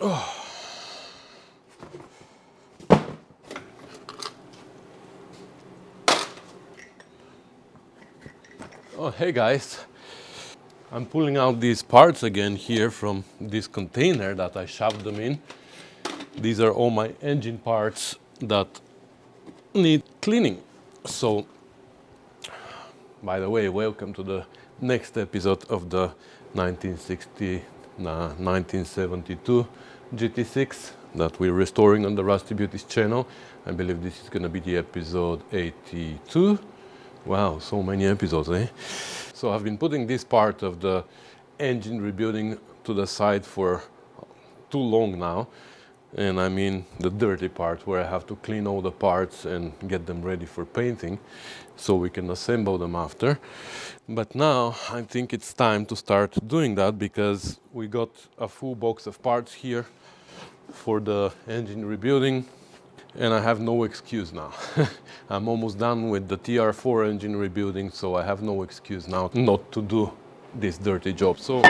Oh, hey guys. I'm pulling out these parts again here from this container that I shoved them in. These are all my engine parts that need cleaning. So, by the way, welcome to the next episode of the 1972 GT6 that we're restoring on the Rusty Beauties channel. I believe this is going to be the episode 82. Wow, so many episodes, eh? So I've been putting this part of the engine rebuilding to the side for too long now. And I mean the dirty part where I have to clean all the parts and get them ready for painting so we can assemble them after. But now I think it's time to start doing that because we got a full box of parts here for the engine rebuilding. And I have no excuse now. I'm almost done with the TR4 engine rebuilding, so I have no excuse now not to do this dirty job. So,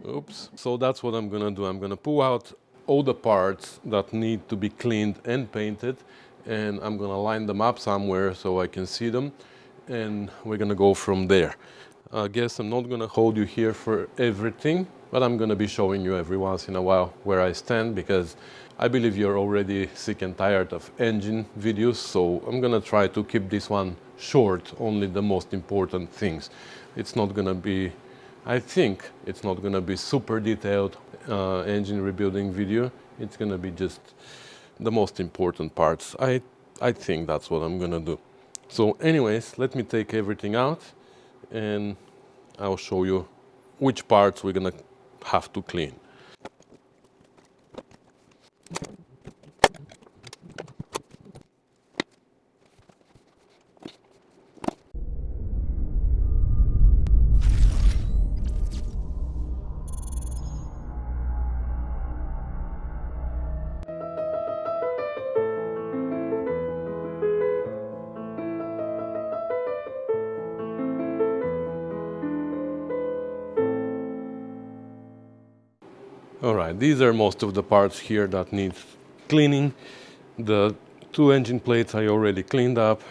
oops. So that's what I'm gonna do. I'm gonna pull out all the parts that need to be cleaned and painted, and I'm gonna line them up somewhere so I can see them, and we're gonna go from there. I guess I'm not gonna hold you here for everything, but I'm gonna be showing you every once in a while where I stand because I believe you're already sick and tired of engine videos, so I'm gonna try to keep this one short, only the most important things. It's not gonna be, I think it's not gonna be super detailed engine rebuilding video. It's gonna be just the most important parts. I think that's what I'm gonna do. So anyways, let me take everything out and I'll show you which parts we're gonna have to clean. Alright, these are most of the parts here that need cleaning. The two engine plates I already cleaned up.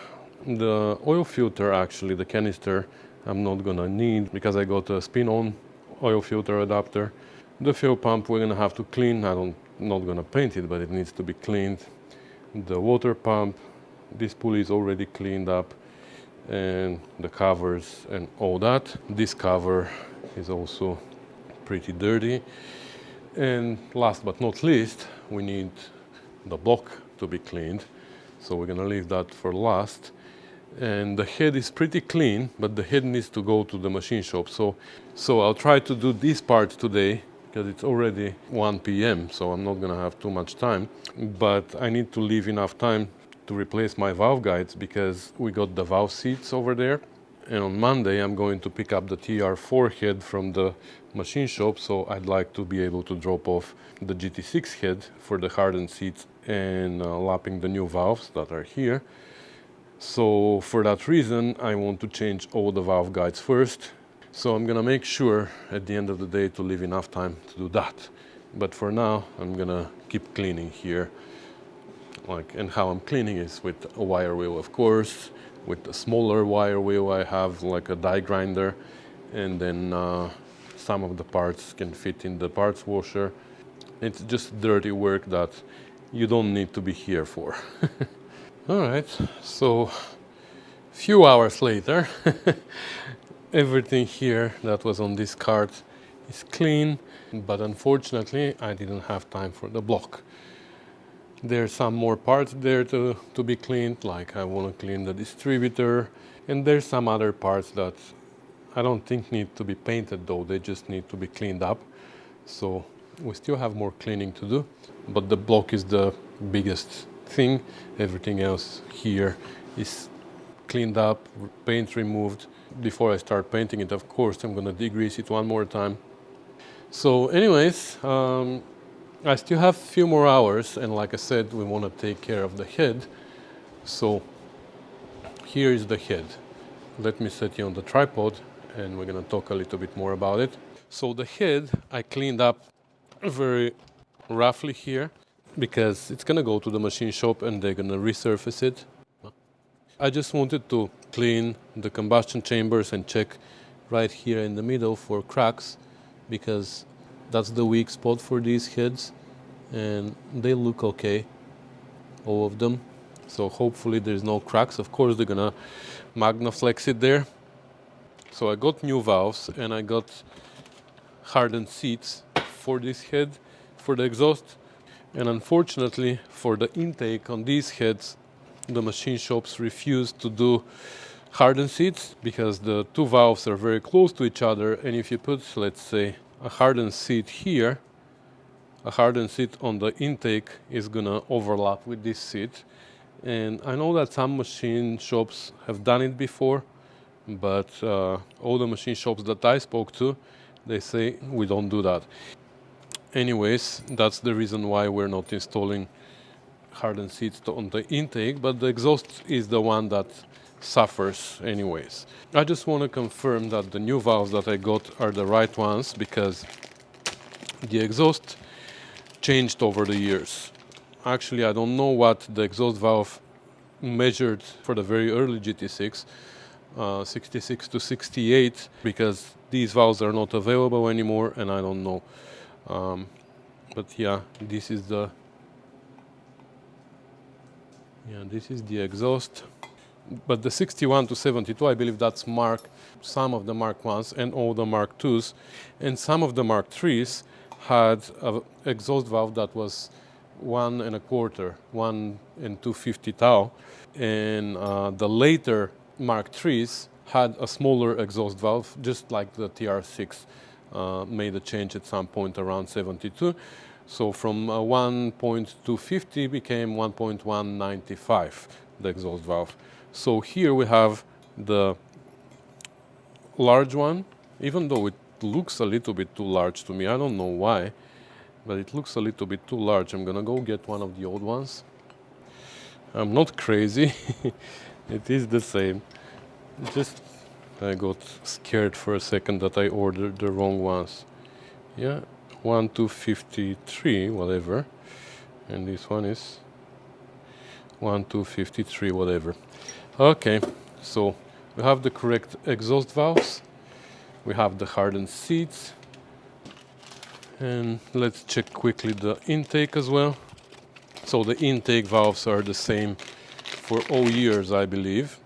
The oil filter, actually, the canister, I'm not gonna need because I got a spin-on oil filter adapter. The fuel pump we're gonna have to clean. I'm not gonna paint it, but it needs to be cleaned. The water pump, this pulley is already cleaned up, and the covers and all that. This cover is also pretty dirty. And last but not least, we need the block to be cleaned. So we're gonna leave that for last. And the head is pretty clean, but the head needs to go to the machine shop. So I'll try to do this part today because it's already 1 p.m. So I'm not gonna have too much time. But I need to leave enough time to replace my valve guides because we got the valve seats over there. And on Monday, I'm going to pick up the TR4 head from the machine shop, so I'd like to be able to drop off the GT6 head for the hardened seats and lapping the new valves that are here. So for that reason, I want to change all the valve guides first. So I'm gonna make sure at the end of the day to leave enough time to do that. But for now, I'm gonna keep cleaning here. And how I'm cleaning is with a wire wheel, of course. With a smaller wire wheel, I have like a die grinder, and then some of the parts can fit in the parts washer. It's just dirty work that you don't need to be here for. All right, so a few hours later, everything here that was on this cart is clean, but unfortunately, I didn't have time for the block. There's some more parts there to be cleaned, like I want to clean the distributor, and there's some other parts that I don't think need to be painted though, they just need to be cleaned up. So we still have more cleaning to do, but the block is the biggest thing. Everything else here is cleaned up, paint removed. Before I start painting it, of course, I'm gonna degrease it one more time. So anyways, I still have a few more hours, and like I said, we want to take care of the head. So here is the head. Let me set you on the tripod and we're going to talk a little bit more about it. So the head I cleaned up very roughly here, because it's gonna go to the machine shop and they're gonna resurface it. I just wanted to clean the combustion chambers and check right here in the middle for cracks, because that's the weak spot for these heads, and they look okay, all of them. So hopefully there's no cracks. Of course they're gonna Magnaflex it there. So I got new valves and I got hardened seats for this head, for the exhaust. And unfortunately for the intake on these heads, the machine shops refuse to do hardened seats because the two valves are very close to each other. And if you put, let's say, a hardened seat here, a hardened seat on the intake is gonna overlap with this seat. And I know that some machine shops have done it before, but all the machine shops that I spoke to, they say we don't do that. Anyways, that's the reason why we're not installing hardened seats on the intake, but the exhaust is the one that suffers anyways. I just want to confirm that the new valves that I got are the right ones, because the exhaust changed over the years. Actually, I don't know what the exhaust valve measured for the very early GT6, 66 to 68, because these valves are not available anymore and I don't know. But yeah, this is the exhaust. But the 61 to 72, I believe that's some of the Mark 1s and all the Mark 2s, and some of the Mark 3s had an exhaust valve that was 1 1/4, 1 250 thou, and the later Mark 3s had a smaller exhaust valve, just like the TR6 made a change at some point around 72. So from 1.250 became 1.195, the exhaust valve. So here we have the large one, even though it looks a little bit too large to me. I don't know why, but it looks a little bit too large. I'm gonna go get one of the old ones. I'm not crazy. It is the same. Just I got scared for a second that I ordered the wrong ones. Yeah, 1.253, whatever. And this one is 1.253, whatever. Okay, so we have the correct exhaust valves. We have the hardened seats. And let's check quickly the intake as well. So the intake valves are the same for all years, I believe.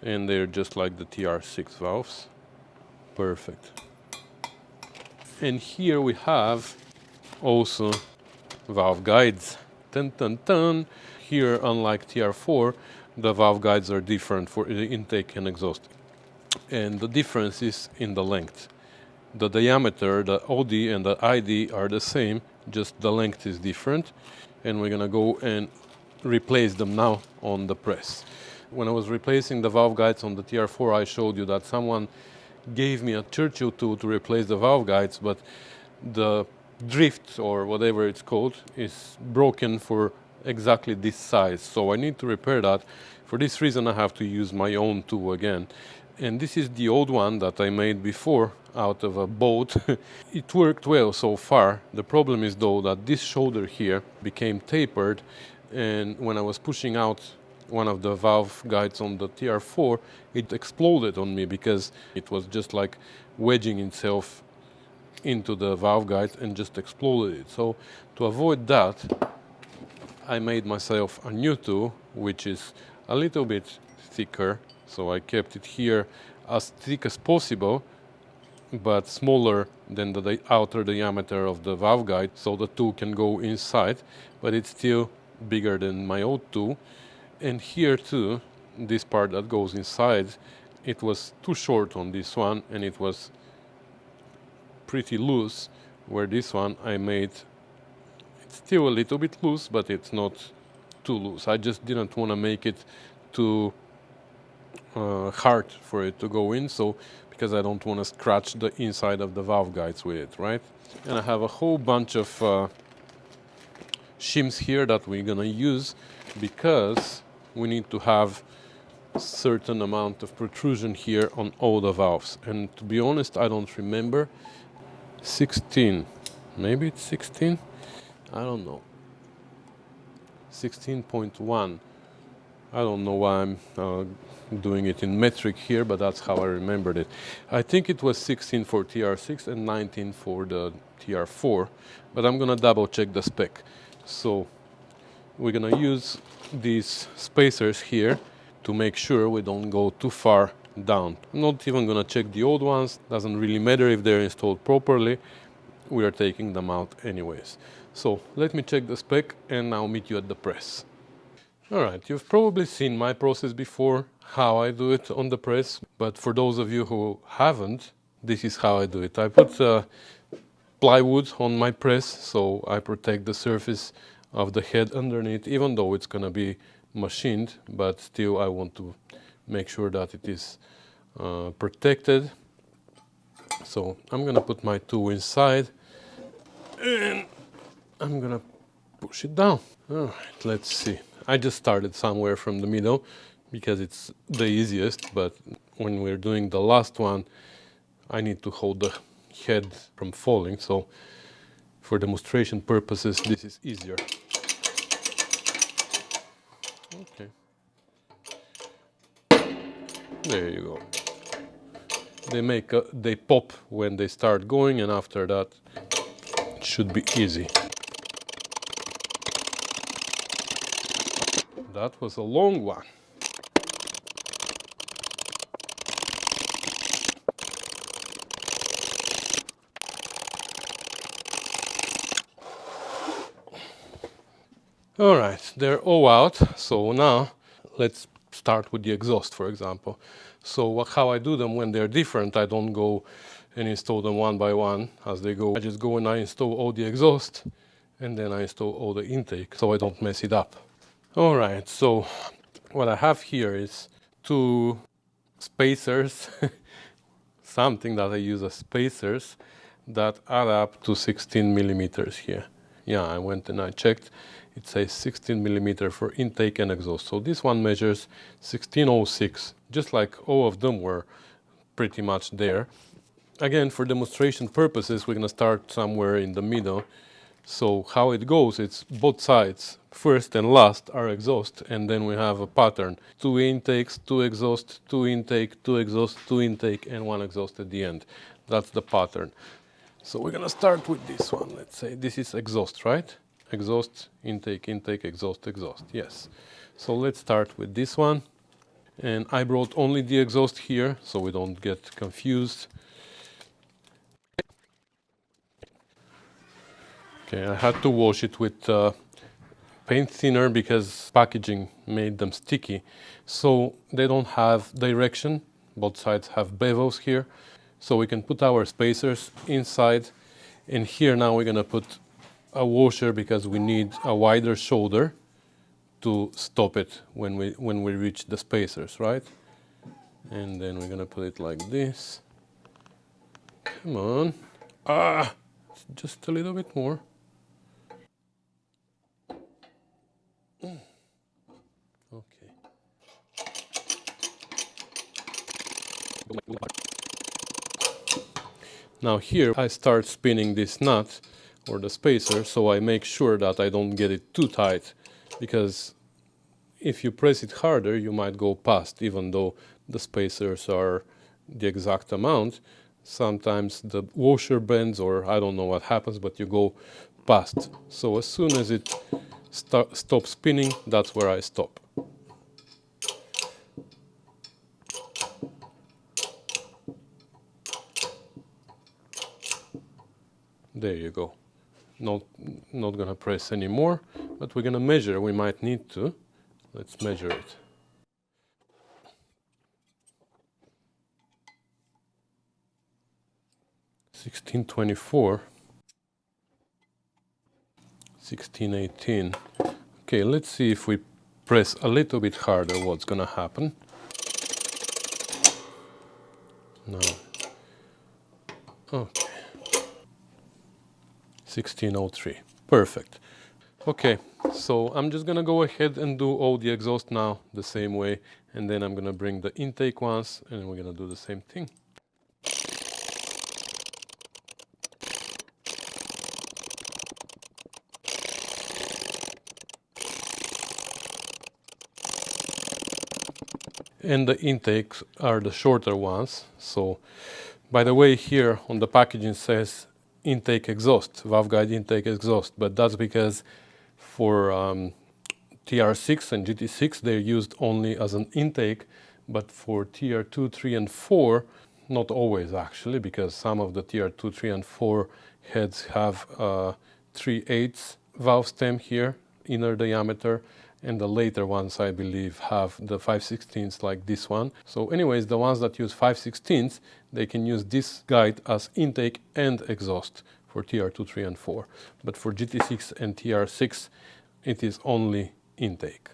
And they're just like the TR6 valves. Perfect. And here we have also valve guides. Dun, dun, dun. Here, unlike TR4, the valve guides are different for the intake and exhaust. And the difference is in the length. The diameter, the OD and the ID are the same, just the length is different. And we're gonna go and replace them now on the press. When I was replacing the valve guides on the TR4, I showed you that someone gave me a Churchill tool to replace the valve guides, but the drift, or whatever it's called, is broken for exactly this size. So I need to repair that. For this reason, I have to use my own tool again. And this is the old one that I made before out of a boat. It worked well so far. The problem is though that this shoulder here became tapered, and when I was pushing out one of the valve guides on the TR4, it exploded on me because it was just like wedging itself into the valve guide and just exploded it. So to avoid that, I made myself a new tool, which is a little bit thicker. So I kept it here as thick as possible, but smaller than the outer diameter of the valve guide, so the tool can go inside, but it's still bigger than my old tool. And here too, this part that goes inside, it was too short on this one, and it was pretty loose, where this one I made, it's still a little bit loose, but it's not too loose. I just didn't want to make it too hard for it to go in, so because I don't want to scratch the inside of the valve guides with it, right? And I have a whole bunch of shims here that we're gonna use because we need to have a certain amount of protrusion here on all the valves. And to be honest, I don't remember. 16, maybe it's 16, I don't know. 16.1. I don't know why I'm doing it in metric here, but that's how I remembered it. I think it was 16 for TR6 and 19 for the TR4, but I'm gonna double check the spec. So we're gonna use these spacers here to make sure we don't go too far down. I'm not even gonna check the old ones, doesn't really matter if they're installed properly, we are taking them out anyways. So let me check the spec and I'll meet you at the press. Alright, you've probably seen my process before, how I do it on the press, but for those of you who haven't, this is how I do it. I put plywood on my press, so I protect the surface of the head underneath, even though it's gonna be machined, but still I want to make sure that it is protected. So I'm gonna put my tool inside and I'm gonna push it down. Alright, let's see. I just started somewhere from the middle because it's the easiest, but when we're doing the last one, I need to hold the head from falling, so for demonstration purposes, this is easier. Okay. There you go. They pop when they start going, and after that, it should be easy. That was a long one. Alright, they're all out, so now let's start with the exhaust, for example. So how I do them when they're different, I don't go and install them one by one as they go. I just go and I install all the exhaust and then I install all the intake so I don't mess it up. Alright, so what I have here is two spacers, something that I use as spacers that add up to 16 millimeters here. Yeah, I went and I checked. It says 16 millimeter for intake and exhaust. So this one measures 1606, just like all of them were pretty much there. Again, for demonstration purposes, we're gonna start somewhere in the middle. So how it goes, it's both sides, first and last are exhaust, and then we have a pattern. 2 intakes, 2 exhaust, 2 intake, 2 exhaust, 2 intake, and 1 exhaust at the end. That's the pattern. So we're gonna start with this one. Let's say this is exhaust, right? Exhaust, intake, intake, exhaust, exhaust. Yes. So let's start with this one. And I brought only the exhaust here, so we don't get confused. Okay, I had to wash it with paint thinner because packaging made them sticky. So they don't have direction. Both sides have bevels here. So we can put our spacers inside. And here now we're gonna put a washer because we need a wider shoulder to stop it when we reach the spacers, right? And then we're gonna put it like this. Come on. Just a little bit more. Okay. Now here I start spinning this nut or the spacer, so I make sure that I don't get it too tight, because if you press it harder you might go past, even though the spacers are the exact amount. Sometimes the washer bends or I don't know what happens, but you go past. So as soon as it stops spinning, that's where I stop. There you go. Not gonna press anymore, but we're gonna measure. We might need to. Let's measure it. $16.24, $16.18. Okay, let's see if we press a little bit harder what's gonna happen. No. Okay. 1603. Perfect. Okay, so I'm just gonna go ahead and do all the exhaust now the same way, and then I'm gonna bring the intake ones and we're gonna do the same thing. and the intakes are the shorter ones. So, by the way, here on the packaging says intake exhaust, valve guide intake exhaust, but that's because for TR6 and GT6 they're used only as an intake, but for TR2, 3 and 4, not always actually, because some of the TR2, 3 and 4 heads have 3/8 valve stem here, inner diameter, and the later ones I believe have the 5/16 like this one. So anyways, the ones that use 5/16, they can use this guide as intake and exhaust for TR2, 3 and 4. But for GT6 and TR6 it is only intake.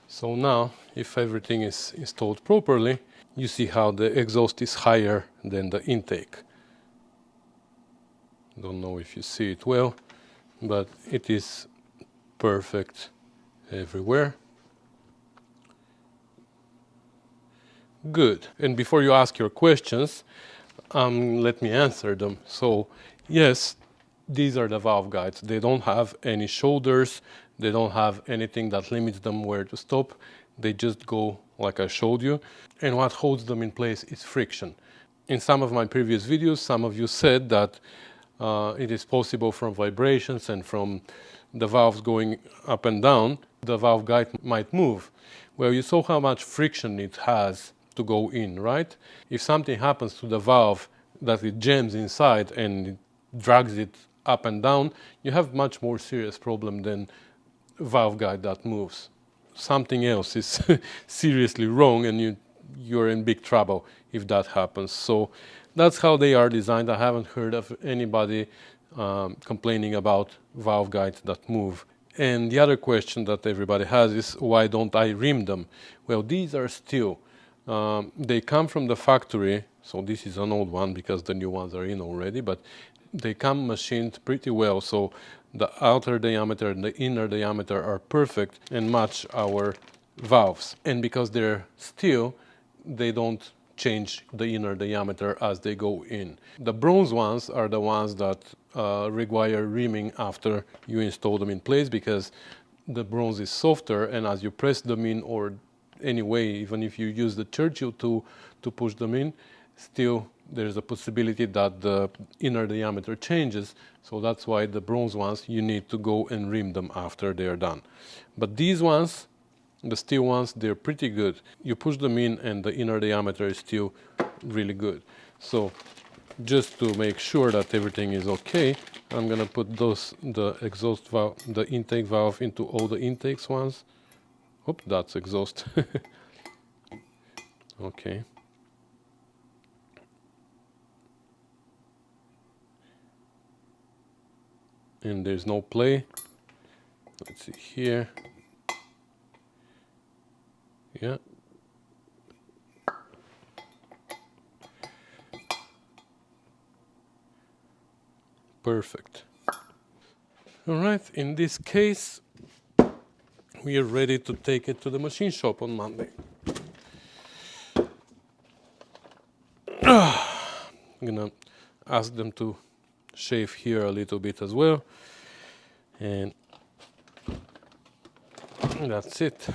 So now, if everything is installed properly, you see how the exhaust is higher than the intake. Don't know if you see it well, but it is perfect everywhere. Good. And before you ask your questions, let me answer them. So, yes, these are the valve guides. They don't have any shoulders. They don't have anything that limits them where to stop. They just go like I showed you. And what holds them in place is friction. In some of my previous videos, some of you said that it is possible from vibrations and from the valves going up and down, the valve guide might move. Well, you saw how much friction it has to go in, right? If something happens to the valve that it jams inside and it drags it up and down, you have much more serious problem than valve guide that moves. Something else is seriously wrong and you're in big trouble if that happens. So that's how they are designed. I haven't heard of anybody complaining about valve guides that move. And the other question that everybody has is, why don't I rim them? Well, these are steel. They come from the factory, so this is an old one because the new ones are in already, but they come machined pretty well, so the outer diameter and the inner diameter are perfect and match our valves. And because they're steel, they don't change the inner diameter as they go in. The bronze ones are the ones that require rimming after you install them in place, because the bronze is softer, and as you press them in, or anyway, even if you use the Churchill tool to push them in, still there's a possibility that the inner diameter changes. So that's why the bronze ones, you need to go and rim them after they're done. But these ones, the steel ones, they're pretty good. You push them in and the inner diameter is still really good. So just to make sure that everything is okay, I'm gonna put the exhaust valve, the intake valve, into all the intakes ones. Oop, that's exhaust. Okay. And there's no play. Let's see here. Yeah. Perfect. All right, in this case, we are ready to take it to the machine shop on Monday. I'm gonna ask them to shave here a little bit as well, and that's it.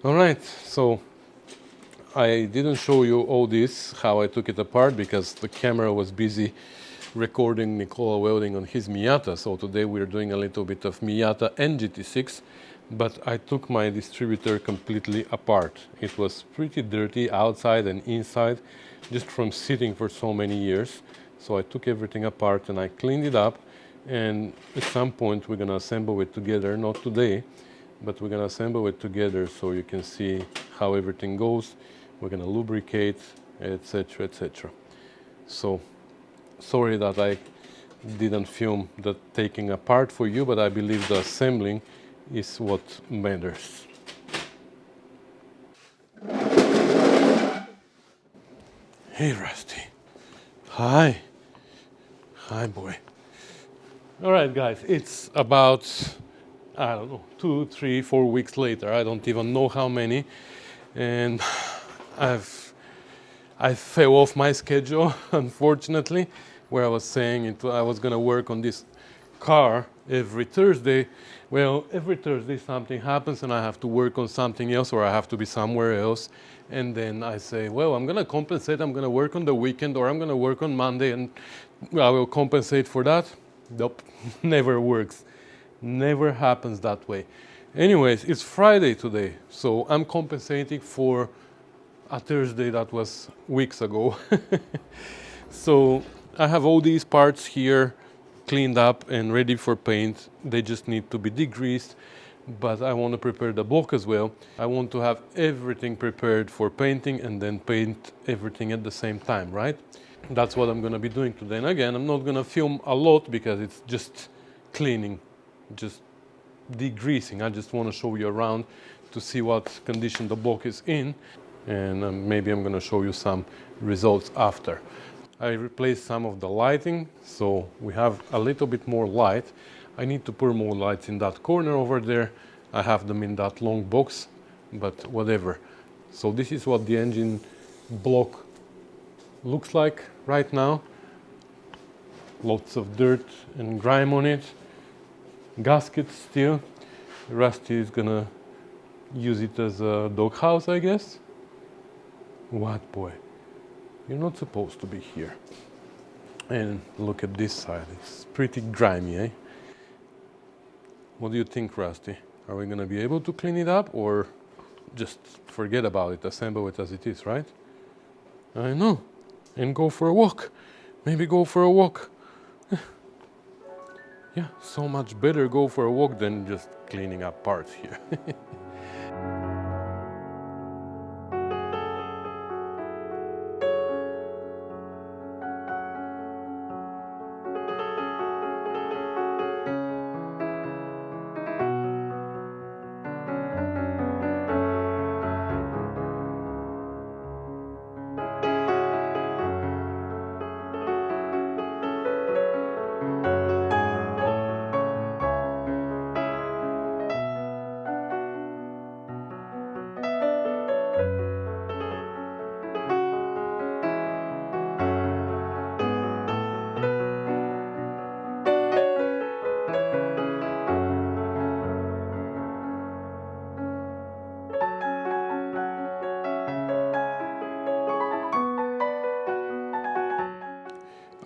All right, so I didn't show you all this, how I took it apart, because the camera was busy recording Nicola welding on his Miata. So today we're doing a little bit of Miata and GT6, but I took my distributor completely apart. It was pretty dirty outside and inside, just from sitting for so many years. So I took everything apart and I cleaned it up, and at some point we're gonna assemble it together, not today, but we're gonna assemble it together so you can see how everything goes. We're gonna lubricate, etc., etc. So sorry that I didn't film the taking apart for you, but I believe the assembling is what matters. Hey Rusty. Hi. Hi boy. All right guys, it's about I don't know, 2, 3, 4 weeks later. I don't even know how many. And I fell off my schedule, unfortunately, where I was saying I was going to work on this car every Thursday. Well, every Thursday something happens and I have to work on something else, or I have to be somewhere else. And then I say, well, I'm going to compensate. I'm going to work on the weekend, or I'm going to work on Monday and I will compensate for that. Nope, never works. Never happens that way. Anyways, it's Friday today, so I'm compensating for a Thursday that was weeks ago. So I have all these parts here cleaned up and ready for paint. They just need to be degreased, but I want to prepare the block as well. I want to have everything prepared for painting and then paint everything at the same time, right? That's what I'm going to be doing today. And again, I'm not going to film a lot because it's just cleaning, just degreasing. I just want to show you around to see what condition the block is in, and maybe I'm going to show you some results after. I replaced some of the lighting, so we have a little bit more light. I need to put more lights in that corner over there. I have them in that long box, but whatever. So this is what the engine block looks like right now. Lots of dirt and grime on it. Gasket still. Rusty is gonna use it as a doghouse, I guess. What, boy? You're not supposed to be here. And look at this side. It's pretty grimy, eh? What do you think, Rusty? Are we gonna be able to clean it up, or just forget about it, assemble it as it is, right? I know. And go for a walk. Maybe go for a walk. Yeah, so much better go for a walk than just cleaning up parts here.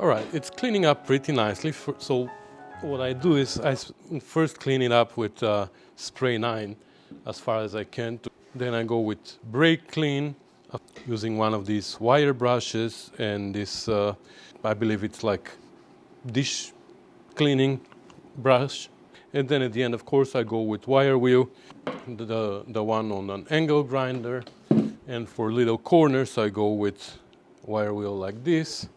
All right, it's cleaning up pretty nicely. So what I do is I first clean it up with spray 9 as far as I can. Then I go with brake clean using one of these wire brushes and this, I believe it's like dish cleaning brush. And then at the end, of course, I go with wire wheel, the one on an angle grinder. And for little corners, I go with wire wheel like this,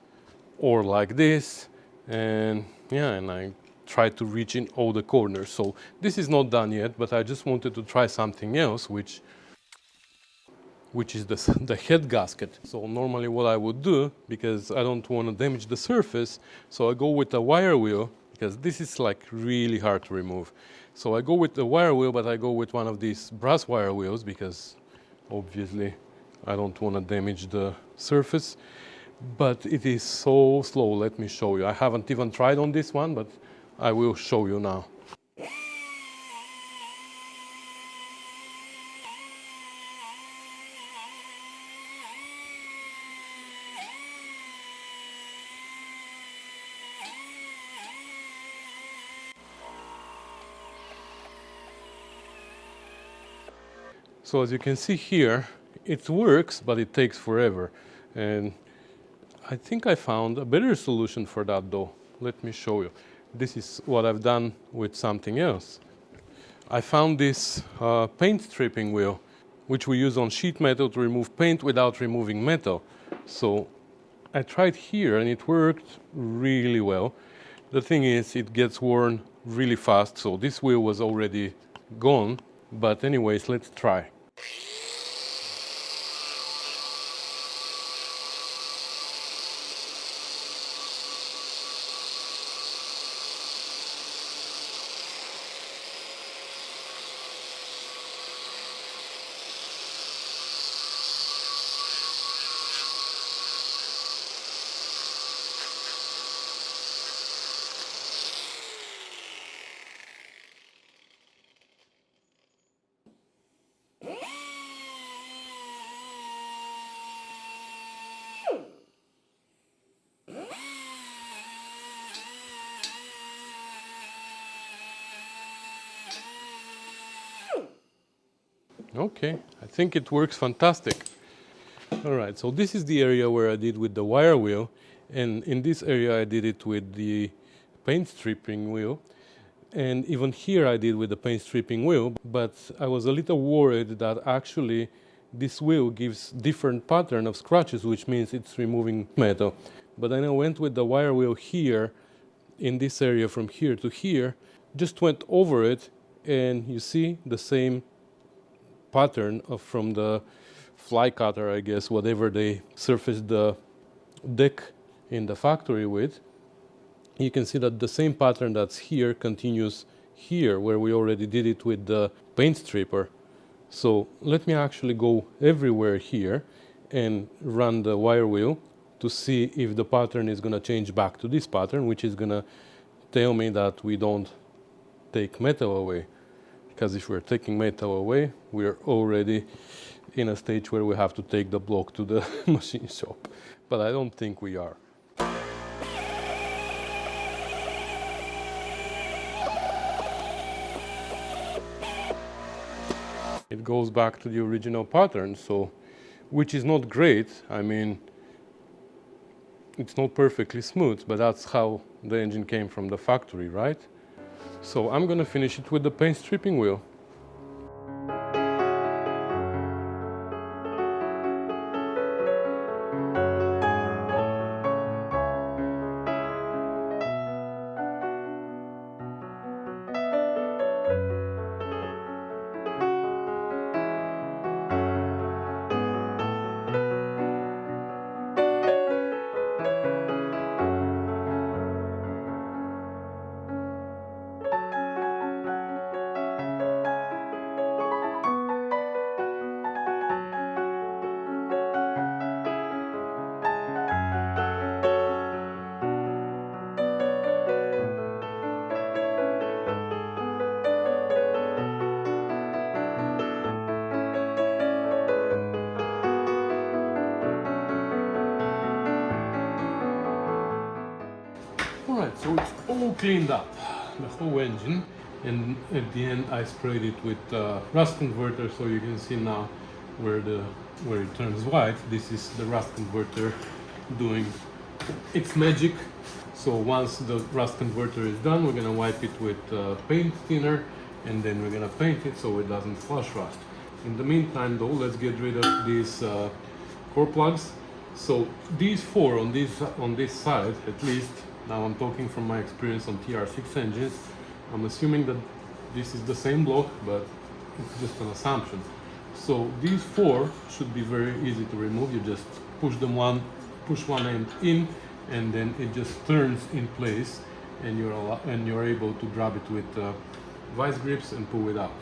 or like this, and yeah, and I try to reach in all the corners. So this is not done yet, but I just wanted to try something else, which is the head gasket. So normally what I would do, because I don't want to damage the surface, so I go with a wire wheel, because this is like really hard to remove. So I go with the wire wheel, but I go with one of these brass wire wheels, because obviously I don't want to damage the surface. But it is so slow. Let me show you. I haven't even tried on this one, but I will show you now. So as you can see here, it works, but it takes forever. And I think I found a better solution for that though. Let me show you. This is what I've done with something else. I found this paint stripping wheel, which we use on sheet metal to remove paint without removing metal. So I tried here and it worked really well. The thing is, it gets worn really fast, so this wheel was already gone. But anyways, let's try. Okay, I think it works fantastic. All right, so this is the area where I did with the wire wheel, and in this area I did it with the paint stripping wheel, and even here I did with the paint stripping wheel, but I was a little worried that actually this wheel gives different pattern of scratches, which means it's removing metal. But then I went with the wire wheel here, in this area from here to here, just went over it, and you see the same pattern from the fly cutter, I guess, whatever they surfaced the deck in the factory with. You can see that the same pattern that's here continues here, where we already did it with the paint stripper. So let me actually go everywhere here and run the wire wheel to see if the pattern is going to change back to this pattern, which is going to tell me that we don't take metal away. Because if we're taking metal away, we're already in a stage where we have to take the block to the machine shop. But I don't think we are. It goes back to the original pattern, so, which is not great. I mean, it's not perfectly smooth, but that's how the engine came from the factory, right? So I'm gonna finish it with the paint stripping wheel. Alright, so it's all cleaned up, the whole engine, and at the end I sprayed it with rust converter, so you can see now where it turns white. This is the rust converter doing its magic. So once the rust converter is done, we're gonna wipe it with paint thinner, and then we're gonna paint it so it doesn't flush rust. In the meantime though, let's get rid of these core plugs. So these four on this side, at least, now I'm talking from my experience on TR6 engines, I'm assuming that this is the same block, but it's just an assumption. So these four should be very easy to remove. You just push one end in, and then it just turns in place, and you're able to grab it with vice grips and pull it out.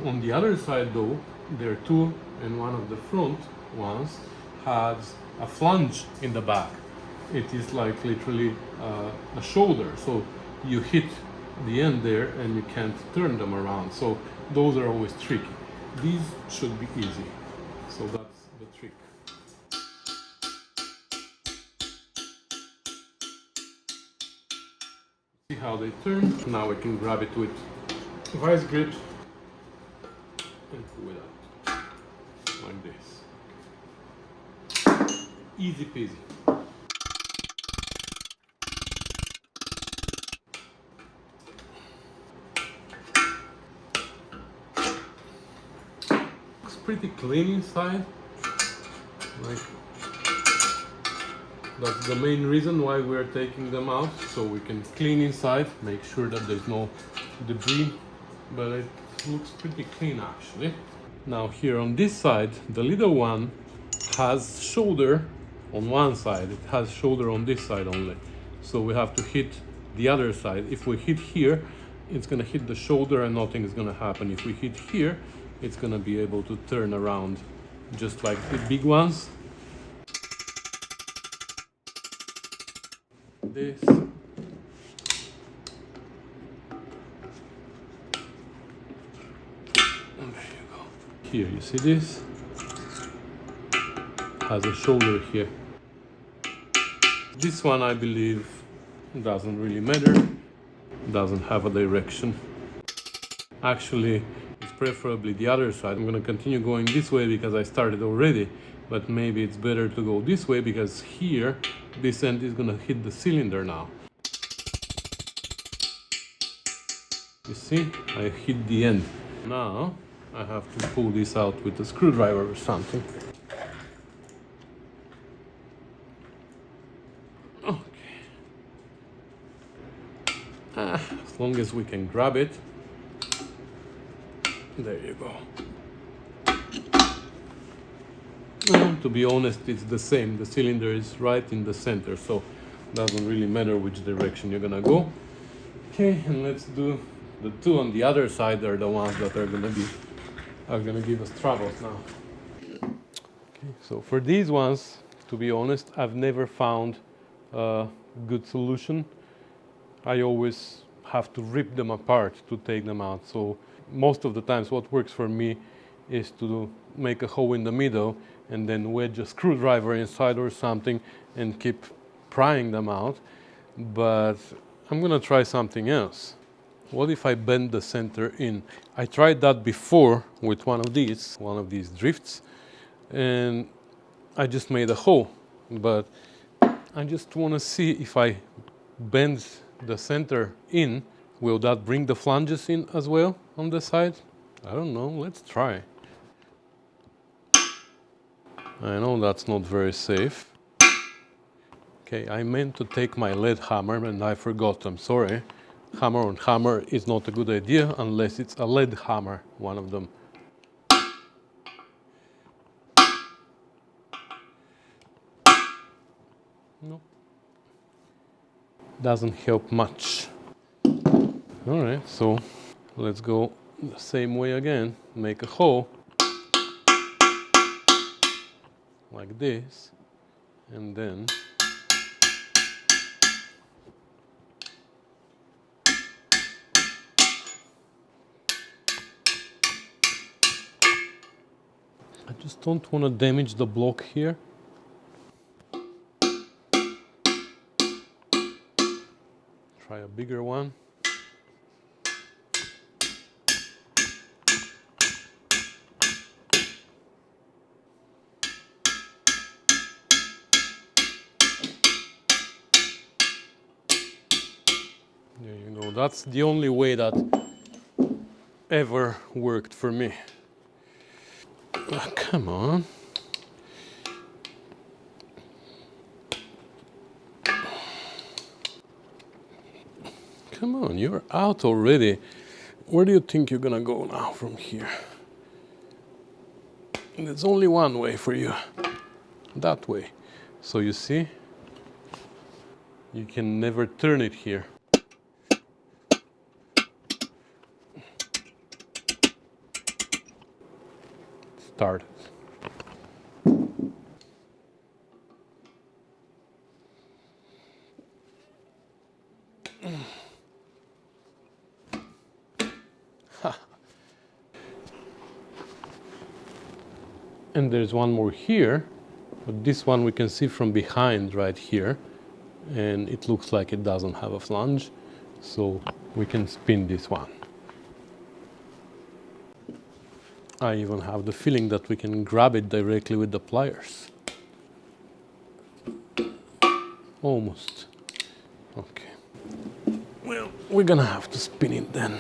On the other side though, there are two, and one of the front ones has a flange in the back. It is like literally a shoulder, so you hit the end there and you can't turn them around. So those are always tricky. These should be easy. So that's the trick. See how they turn. Now we can grab it with vice grips and pull it out like this. Easy peasy. Pretty clean inside, like that's the main reason why we're taking them out, so we can clean inside, make sure that there's no debris, but it looks pretty clean actually. Now here on this side, the little one has shoulder on one side, it has shoulder on this side only, so we have to hit the other side. If we hit here, it's gonna hit the shoulder and nothing is gonna happen. If we hit here, it's gonna be able to turn around just like the big ones. This. And there you go. Here, you see this? Has a shoulder here. This one, I believe, doesn't really matter. Doesn't have a direction. Actually, it's preferably the other side. I'm going to continue going this way because I started already, but maybe it's better to go this way because here this end is going to hit the cylinder now. You see, I hit the end. Now I have to pull this out with a screwdriver or something. Okay. As long as we can grab it. There you go. To be honest, it's the same. The cylinder is right in the center, so it doesn't really matter which direction you're gonna go. Okay, and let's do the two on the other side. They're the ones that are gonna give us troubles now. Okay, so for these ones, to be honest, I've never found a good solution. I always have to rip them apart to take them out. So most of the times what works for me is to make a hole in the middle and then wedge a screwdriver inside or something and keep prying them out. But I'm gonna try something else. What if I bend the center in? I tried that before with one of these drifts, and I just made a hole. But I just wanna see if I bend the center in, will that bring the flanges in as well on the side? I don't know, let's try. I know that's not very safe. Okay, I meant to take my lead hammer and I forgot, I'm sorry. Hammer on hammer is not a good idea unless it's a lead hammer, one of them. No. Doesn't help much. Alright, so let's go the same way again. Make a hole. Like this. And then I just don't want to damage the block here. Try a bigger one. There you go. That's the only way that ever worked for me. Oh, come on. Come on, you're out already. Where do you think you're gonna go now from here? There's only one way for you. That way. So you see, you can never turn it here. Start. And there's one more here, but this one we can see from behind right here, and it looks like it doesn't have a flange, so we can spin this one. I even have the feeling that we can grab it directly with the pliers. Almost. Okay. Well, we're gonna have to spin it then.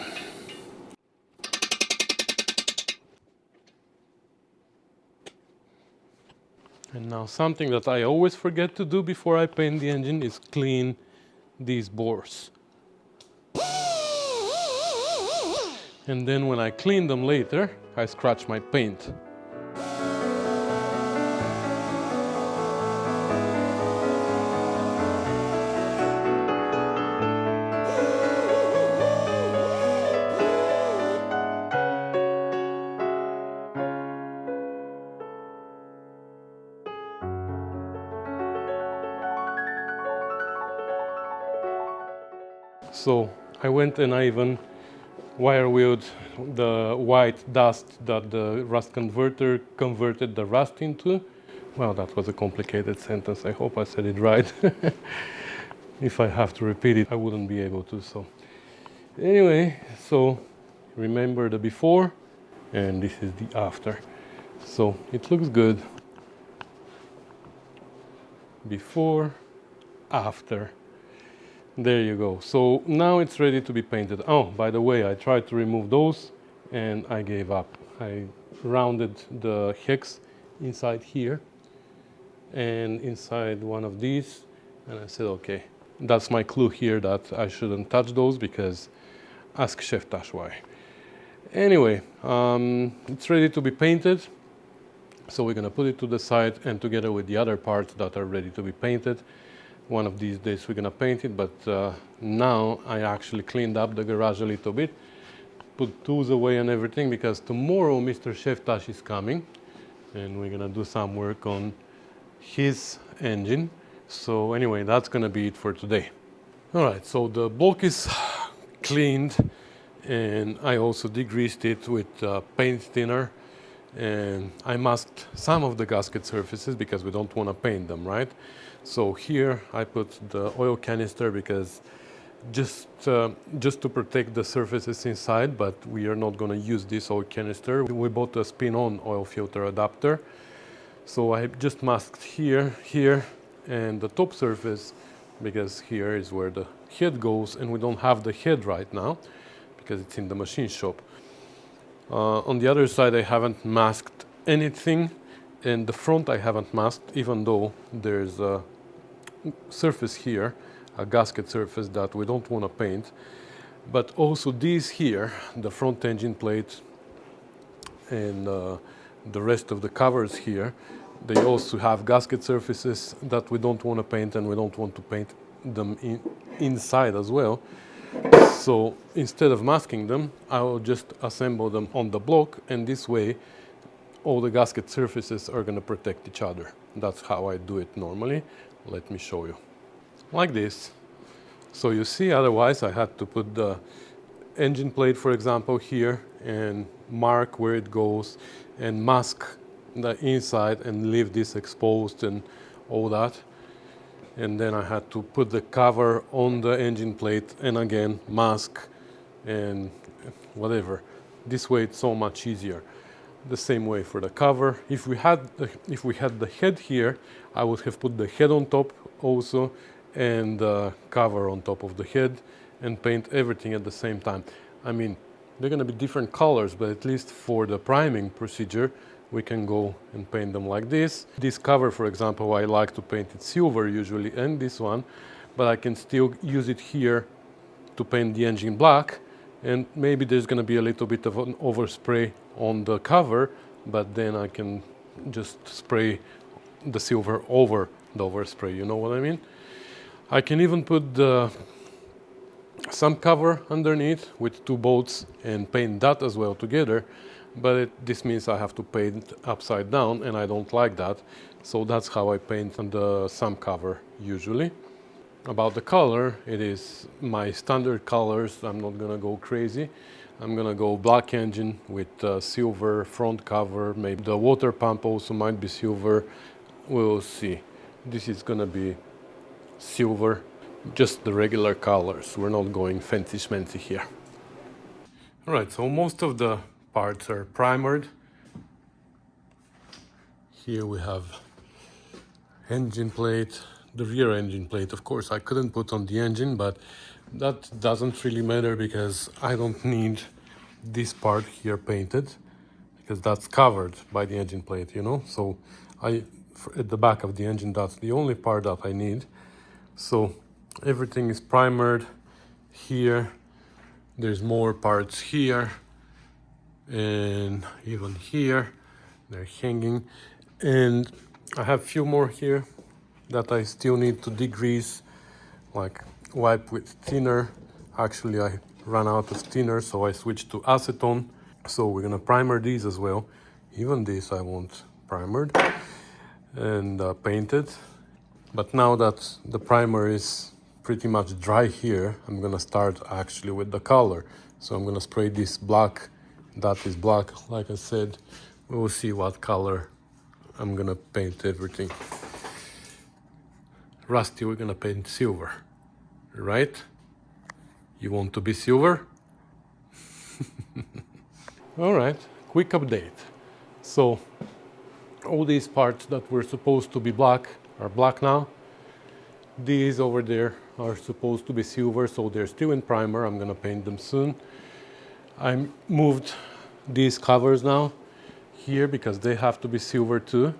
And now something that I always forget to do before I paint the engine is clean these bores. And then when I clean them later, I scratch my paint. So I went and I even wire wheeled the white dust that the rust converter converted the rust into. Well, that was a complicated sentence. I hope I said it right. If I have to repeat it, I wouldn't be able to. So anyway, so remember the before and this is the after. So it looks good. Before, after. There you go. So now it's ready to be painted. Oh, by the way, I tried to remove those and I gave up. I rounded the hex inside here and inside one of these, and I said, okay, that's my clue here that I shouldn't touch those, because ask Chef Tash why. Anyway, it's ready to be painted. So we're gonna put it to the side, and together with the other parts that are ready to be painted, one of these days we're gonna paint it. But now I actually cleaned up the garage a little bit, put tools away and everything, because tomorrow Mr. Chef Tash is coming and we're gonna do some work on his engine. So anyway, that's gonna be it for today. All right, so the block is cleaned, and I also degreased it with paint thinner, and I masked some of the gasket surfaces because we don't want to paint them, right? So here I put the oil canister because just to protect the surfaces inside, but we are not going to use this oil canister. We bought a spin-on oil filter adapter. So I just masked here, here, and the top surface, because here is where the head goes, and we don't have the head right now because it's in the machine shop. On the other side I haven't masked anything, and the front I haven't masked, even though there's a surface here, a gasket surface that we don't want to paint. But also these here, the front engine plate and the rest of the covers here, they also have gasket surfaces that we don't want to paint, and we don't want to paint them inside as well. So instead of masking them, I will just assemble them on the block, and this way all the gasket surfaces are going to protect each other. That's how I do it normally. Let me show you. Like this. So you see, otherwise I had to put the engine plate, for example, here and mark where it goes and mask the inside and leave this exposed and all that. And then I had to put the cover on the engine plate and again mask and whatever. This way it's so much easier. The same way for the cover. If we had the head here, I would have put the head on top also and the cover on top of the head and paint everything at the same time. I mean, they're going to be different colors, but at least for the priming procedure, we can go and paint them like this. This cover, for example, I like to paint it silver usually, and this one, but I can still use it here to paint the engine black, and maybe there's going to be a little bit of an overspray on the cover, but then I can just spray the silver over the overspray, you know what I mean? I can even put some cover underneath with two bolts and paint that as well together. But this means I have to paint upside down, and I don't like that. So that's how I paint on the some cover usually. About the color, it is my standard colors. I'm not gonna go crazy. I'm gonna go black engine with silver front cover. Maybe the water pump also might be silver. We'll see. This is gonna be silver, just the regular colors. We're not going fancy schmancy here. All right, so most of the parts are primered. Here we have engine plate, the rear engine plate. Of course, I couldn't put on the engine, but that doesn't really matter because I don't need this part here painted because that's covered by the engine plate, you know. So at the back of the engine, that's the only part that I need. So everything is primered here. There's more parts here. And even here they're hanging, and I have a few more here that I still need to degrease, like wipe with thinner. Actually I ran out of thinner, so I switched to acetone. So we're gonna primer these as well. Even this I want primered and painted. But now that the primer is pretty much dry here, I'm gonna start actually with the color. So I'm gonna spray this black. That is black, like I said. We will see what color I'm gonna paint everything. Rusty, we're gonna paint silver, right? You want to be silver? All right, quick update. So all these parts that were supposed to be black are black now. These over there are supposed to be silver, so they're still in primer. I'm gonna paint them soon. I moved these covers now here because they have to be silver too,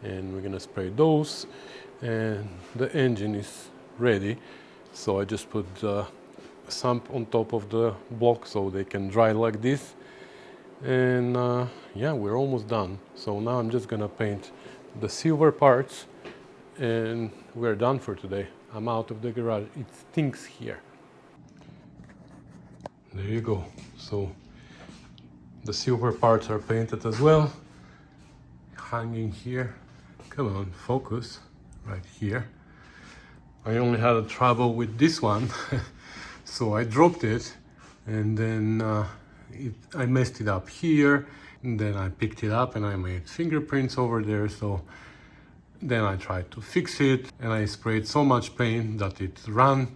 and we're gonna spray those, and the engine is ready. So I just put the sump on top of the block so they can dry like this, and yeah, we're almost done. So now I'm just gonna paint the silver parts and we're done for today. I'm out of the garage. It stinks here. There you go. So the silver parts are painted as well, hanging here. Come on, focus, right here. I only had a trouble with this one, so I dropped it, and then I messed it up here, and then I picked it up and I made fingerprints over there. So then I tried to fix it, and I sprayed so much paint that it ran.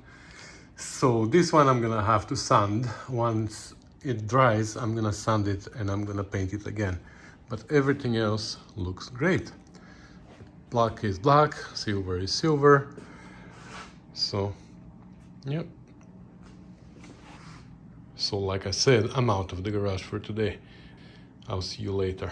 So this one I'm gonna have to sand. Once it dries, I'm gonna sand it and I'm gonna paint it again. But everything else looks great. Black is black, silver is silver. So, yep. So like I said, I'm out of the garage for today. I'll see you later.